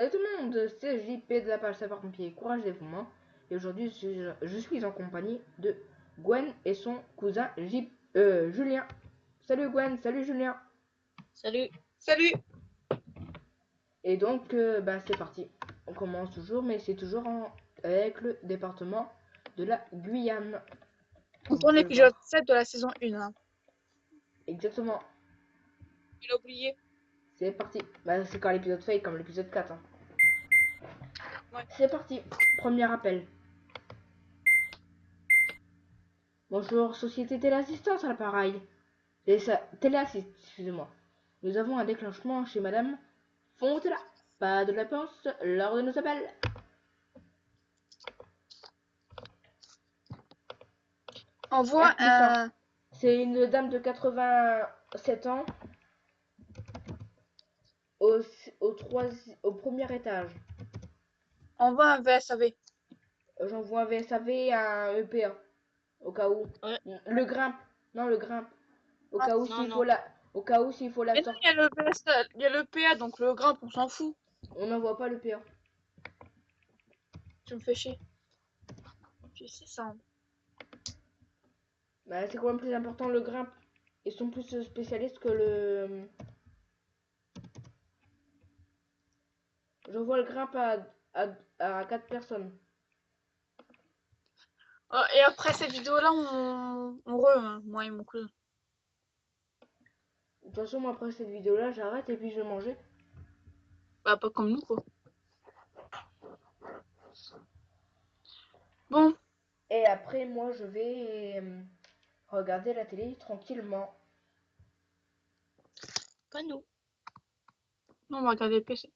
Salut tout le monde, c'est JP de la page Sapeur-Pompier Courage des Poumons. Et aujourd'hui, je suis en compagnie de Gwen et son cousin Julien. Salut Gwen, salut Julien. Salut. Salut. Et donc, c'est parti. On commence toujours, mais c'est toujours avec le département de la Guyane. On tourne l'épisode 7 de la saison 1. Hein. Exactement. Tu l'as oublié. C'est parti. C'est quand l'épisode fait comme l'épisode 4. Hein. Ouais. C'est parti. Premier appel. Bonjour, Société Téléassistance à l'appareil. Téléassist, excusez-moi. Nous avons un déclenchement chez Madame Fontella. Pas de réponse lors de nos appels. Envoie un... C'est une dame de 87 ans au premier étage. Envoie un VSAV. J'envoie un VSAV et un EPA. Au cas où. Ouais. Le grimpe. Non, le grimpe. Au Ah, cas où s'il faut la... Au cas où s'il faut la Mais sortir. non, il y a le PA, donc le grimpe, on s'en fout. On n'envoie pas le PA. Tu me fais chier. Tu sais ça. C'est quand même plus important le grimpe. Ils sont plus spécialistes que le... J'envoie le grimpe à 4 personnes. Et après cette vidéo-là, hein, moi et mon cousin. De toute façon, moi, après cette vidéo-là, j'arrête et puis je vais manger. Bah, pas comme nous, quoi. Bon. Et après, moi, je vais regarder la télé tranquillement. Pas nous. Non, on va regarder le PC.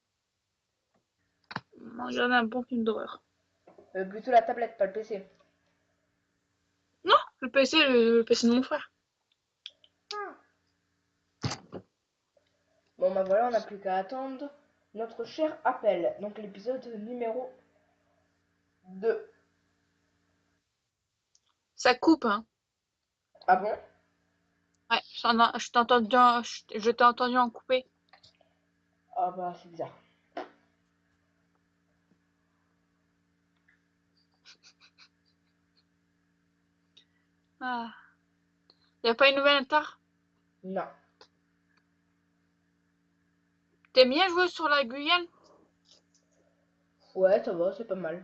On va regarder un bon film d'horreur. Plutôt la tablette, pas le PC. Non, le PC de mon frère. Bon, voilà, on n'a plus qu'à attendre notre cher appel. Donc, l'épisode numéro 2. Ça coupe, hein. Ah bon? Ouais, je t'ai entendu en couper. Ah bah, c'est bizarre. Ah. Y a pas une nouvelle inter? Non. T'aimes bien jouer sur la Guyane? Ouais, ça va, c'est pas mal.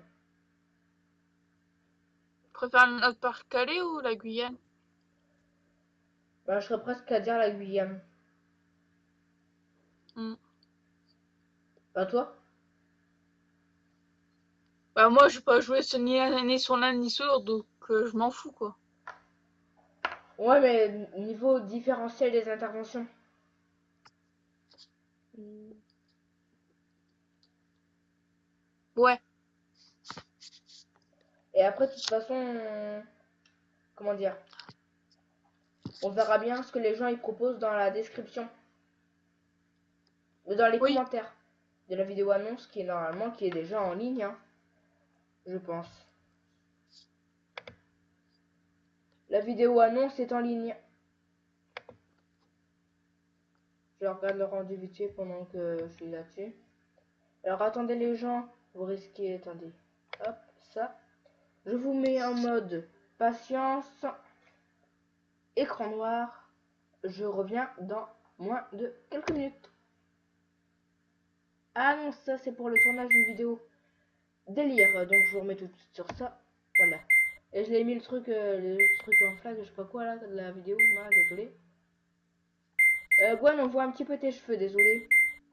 Tu préfères notre Pas-de-Calais ou la Guyane? Je serais presque à dire la Guyane. Pas toi? Bah moi, je vais pas jouer ni sur l'un ni sur l'autre, donc je m'en fous, quoi. Ouais, mais niveau différentiel des interventions. Ouais. Et après, de toute façon, comment dire? On verra bien ce que les gens ils proposent dans la description. Dans les commentaires de la vidéo annonce qui est déjà en ligne, hein, je pense. La vidéo annonce est en ligne. Je regarde le rendu vite fait pendant que je suis là-dessus. Alors attendez les gens, vous risquez, attendez, hop, ça. Je vous mets en mode patience, écran noir. Je reviens dans moins de quelques minutes. Ah non, ça c'est pour le tournage d'une vidéo délire, donc je vous remets tout de suite sur ça. Voilà. Et je l'ai mis le truc en flag, je sais pas quoi là, de la vidéo, désolé. Gwen, on voit un petit peu tes cheveux, désolé.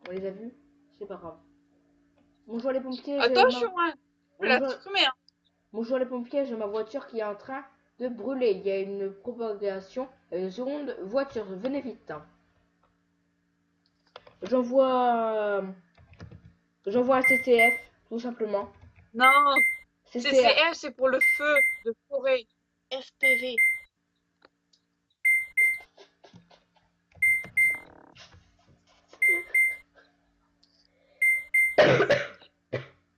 On les a vus, c'est pas grave. Bonjour les pompiers, Attention, hein. Bonjour les pompiers, j'ai ma voiture qui est en train de brûler. Il y a une propagation, une seconde voiture, venez vite. J'envoie un CCF, tout simplement. Non, CCF, CCF, c'est pour le feu de forêt. FPV.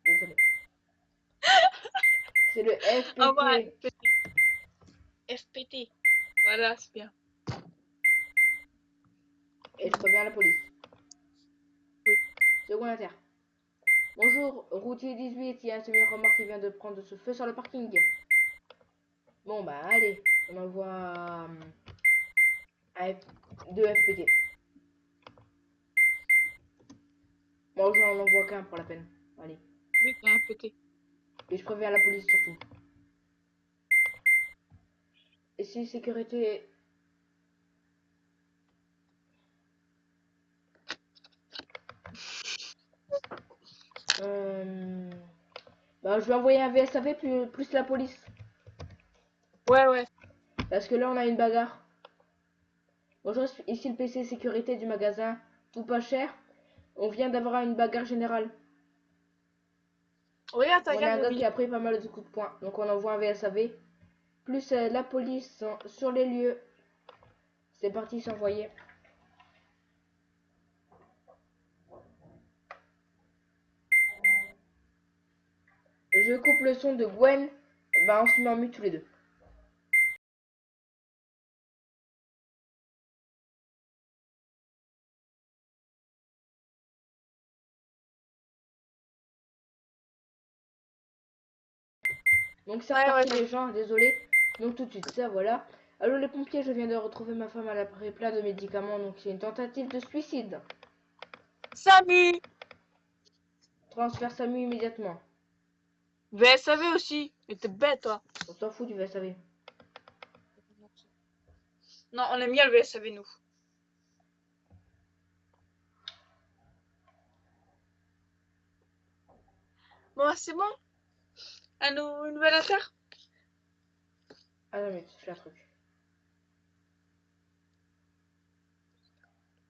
désolé. C'est le FPT. Ah ouais, FPT. Voilà, c'est bien. Et je préviens la police. Oui. Secondaire. bonjour, routier 18, il y a un semi-remorque qui vient de prendre ce feu sur le parking. Bon bah allez, on envoie deux FPT. Moi je n'en envoie qu'un pour la peine. Allez. Oui, il y a un pété. Et je préviens la police surtout. Et si sécurité... Bah je vais envoyer un VSAV plus la police. Ouais. Parce que là on a une bagarre. Bonjour, ici le PC sécurité du magasin. Tout pas cher. On vient d'avoir une bagarre générale. Regarde ta On a un gueule, gars Bill. qui a pris pas mal de coups de poing. Donc on envoie un VSAV. Plus la police sur les lieux. C'est parti, c'est envoyé. Je coupe le son de Gwen. Bah on se met en mute tous les deux. Donc c'est reparti les gens, désolé. Donc tout de suite, ça voilà. Allô les pompiers, je viens de retrouver ma femme, elle a pris plein de médicaments, donc c'est une tentative de suicide. Samu. Transfert SAMU immédiatement. VSAV aussi. Mais t'es bête, toi. On s'en fout du VSAV. Non, on aime bien le VSAV, nous. Bon, c'est bon. Une nouvelle affaire. Ah non mais tu fais un truc.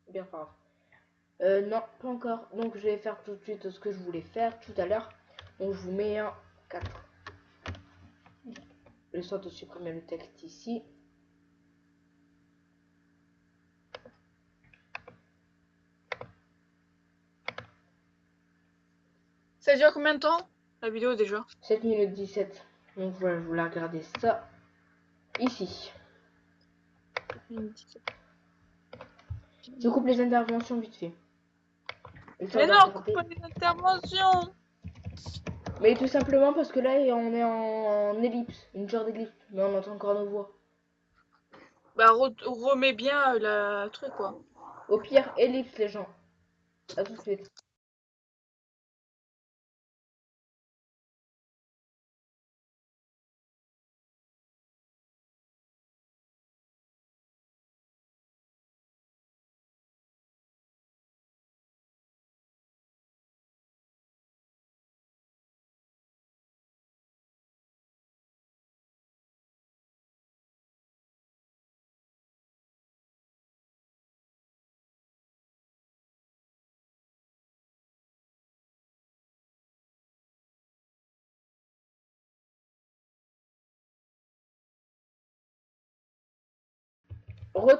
Bien grave. Non, pas encore. Donc je vais faire tout de suite ce que je voulais faire tout à l'heure. Donc je vous mets un 4. Le soin de supprimer le texte ici. Ça dure combien de temps, la vidéo, déjà? 7 minutes 17. Donc voilà, je voulais regarder ça ici. Je coupe les interventions vite fait. Mais non, coupe pas les interventions. Mais tout simplement parce que là on est en ellipse, une genre d'ellipse, mais on entend encore nos voix. Bah remets bien la truc quoi. Au pire, ellipse les gens. À tout de suite.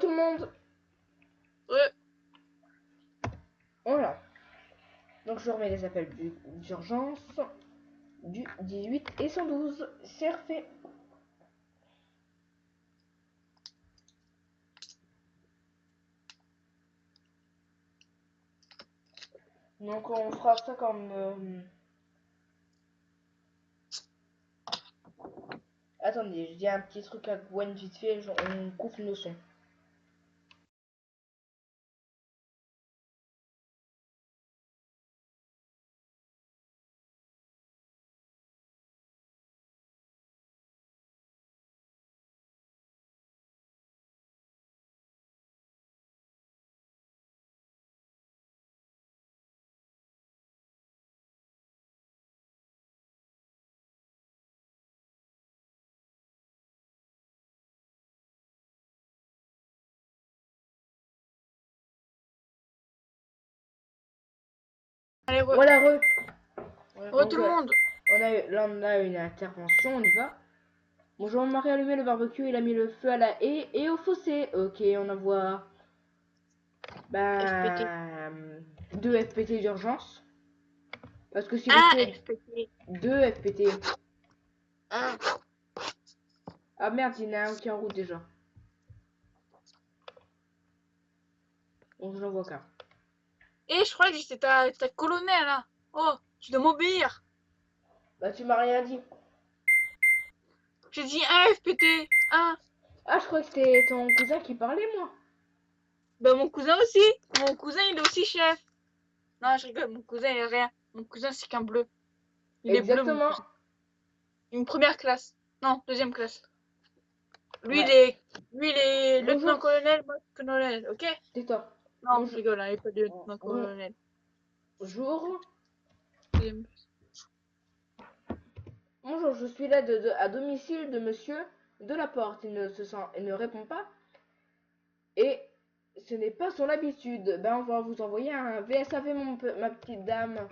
Tout le monde. Ouais. Voilà. Donc je remets les appels d'urgence du 18 et 112. C'est refait. Donc on fera ça comme... Attendez, je dis un petit truc à Gwen vite fait, on coupe nos sons. Allez, Voilà, tout le monde. Là on a une intervention, on y va. Bonjour, Marie a allumé le barbecue, il a mis le feu à la haie et au fossé. Ok, on envoie... Ben... 2 FPT d'urgence. Parce que si le feu est... FPT. 2 FPT. Ah merde, il y en a un qui est en route déjà. Donc je n'en vois qu'un. Et je crois que c'était ta colonel là. Oh. Tu dois m'obéir. Bah, tu m'as rien dit. J'ai dit un FPT. Un. Ah, je crois que c'était ton cousin qui parlait, moi. Bah, mon cousin aussi. Mon cousin, il est aussi chef. Non, je rigole. Mon cousin, il est rien. Mon cousin, c'est qu'un bleu. Il est bleu, mon Exactement. cousin. Une première classe. Non, deuxième classe. Lui, Ouais. il est Bonjour. lieutenant-colonel, moi, colonel, ok? Tais-toi. Non, je Bonjour. rigole, hein, il est pas lieutenant-colonel. Bonjour. Deuxième. Bonjour, je suis là à domicile de monsieur de la porte. Il ne répond pas. Et ce n'est pas son habitude. Ben, on va vous envoyer un VSAV, ma petite dame.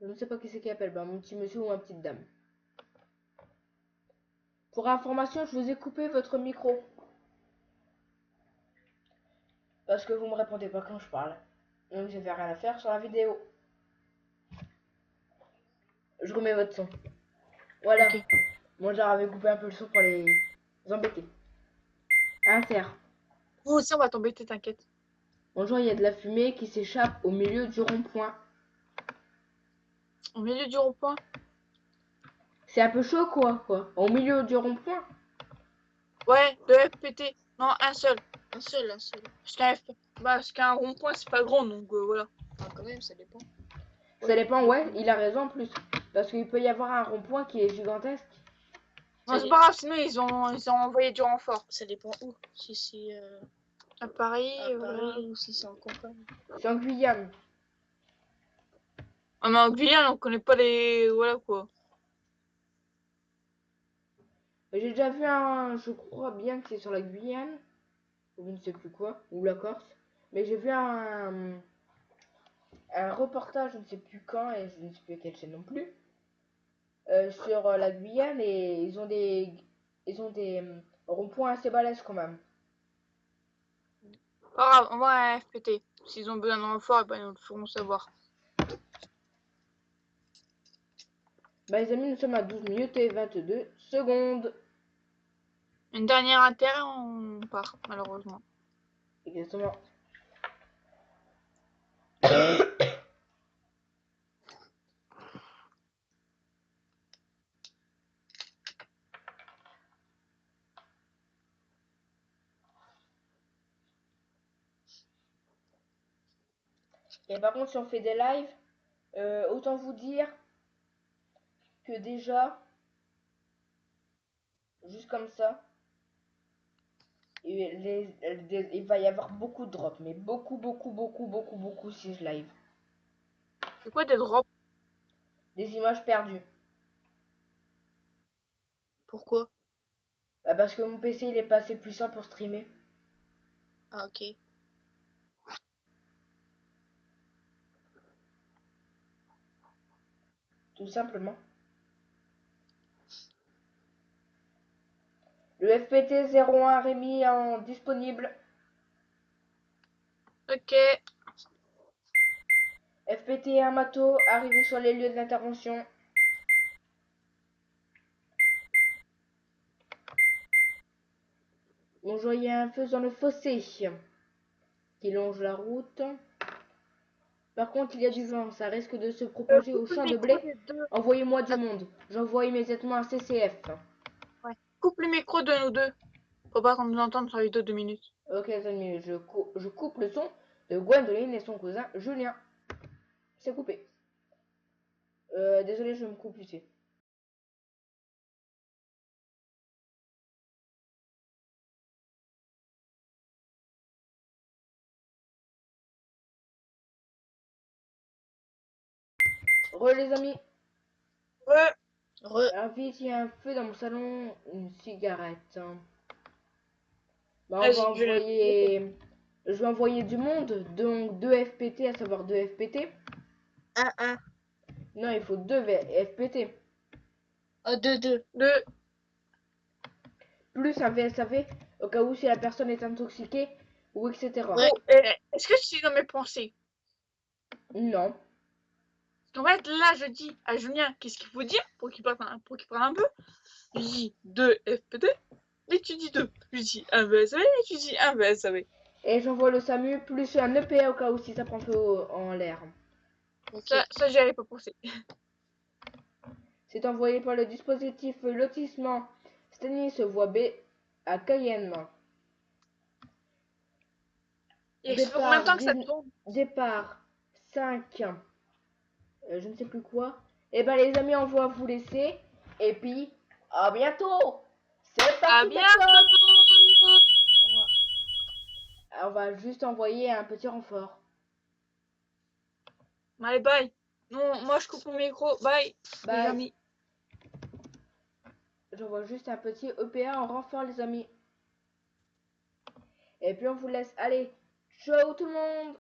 Je ne sais pas qui c'est qui appelle. Ben, mon petit monsieur ou ma petite dame. Pour information, je vous ai coupé votre micro. Parce que vous me répondez pas quand je parle. Donc, je vais rien à faire sur la vidéo. Je remets votre son. Voilà. Ok. Moi, j'avais coupé un peu le son pour les embêter. Insert. Nous aussi, on va t'embêter, t'inquiète. Bonjour, il y a de la fumée qui s'échappe au milieu du rond-point. Au milieu du rond-point. C'est un peu chaud, quoi. Au milieu du rond-point. Ouais, deux FPT. Non, un seul. Un seul. Parce qu'un rond-point, c'est pas grand, donc voilà. Enfin, quand même, ça dépend. Ça dépend, ouais, il a raison en plus. Parce qu'il peut y avoir un rond-point qui est gigantesque. Non, c'est pas grave, sinon ils ont envoyé du renfort. Ça dépend où. Si c'est À Paris, à voilà. Paris ou si c'est en campagne. C'est en Guyane. Ah, mais en Guyane, on connaît pas les. Voilà quoi. J'ai déjà vu un, je crois bien que c'est sur la Guyane, ou je ne sais plus quoi, ou la Corse. Mais j'ai vu un reportage, je ne sais plus quand, et je ne sais plus à quelle chaîne non plus, sur la Guyane, et ils ont des ronds-points assez balèzes quand même. Pas grave, on va à un FPT. S'ils ont besoin de renfort, eh ben, ils nous le feront savoir. Bah les amis, nous sommes à 12 minutes et 22 secondes. Une dernière intérêt, on part, malheureusement. Exactement. Et par contre, si on fait des lives, autant vous dire que déjà, juste comme ça, il va y avoir beaucoup de drops, mais beaucoup si je live. C'est quoi des drops? Des images perdues. Pourquoi? Bah, parce que mon PC il est pas assez puissant pour streamer. Ah ok. Tout simplement. Le FPT 01 Rémi en disponible. Ok. FPT Amato arrivé sur les lieux d'intervention. Bonjour, il y a un feu dans le fossé qui longe la route. Par contre, il y a du vent, ça risque de se propager au Coupe le champ de micro blé. des deux. Envoyez-moi du monde. J'envoie immédiatement un CCF. Ouais. Coupe le micro de nous deux. Faut pas qu'on nous entende sur la vidéo 2 minutes. Ok, les amis, je coupe le son de Gwendoline et son cousin Julien. C'est coupé. Désolé, je me coupe ici. Les amis. Ouais. Ah, vite, il y a un feu dans mon salon. Une cigarette. Bah, on va Vas-y, envoyer... Je vais envoyer du monde. Donc 2 FPT, à savoir 2 FPT. Un. Non, il faut 2 FPT. Ah, deux. Plus un VSAV, au cas où si la personne est intoxiquée, ou etc. Ouais. Oh, est-ce que tu es dans mes pensées? Non. En fait, là, je dis à Julien qu'est-ce qu'il faut dire pour qu'il parle un peu. Je dis 2 FPT. Et tu dis 2. Je dis 1 VSAV et tu dis 1 VSAV. Et j'envoie le SAMU plus un EPA au cas où si ça prend feu en l'air. Ok. Ça j'y avais pas pensé. C'est envoyé par le dispositif lotissement Stanis voie B à Cayenne. Et ça fait combien de temps que ça 10 tourne? départ 5, je ne sais plus quoi. Et ben les amis, on va vous laisser. Et puis, à bientôt. C'est À parti, bientôt. Tecos. On va juste envoyer un petit renfort. Allez, bye. Non, moi je coupe mon micro. Bye, les Bye. amis. J'envoie juste un petit EPA en renfort, les amis. Et puis on vous laisse. Allez, ciao tout le monde.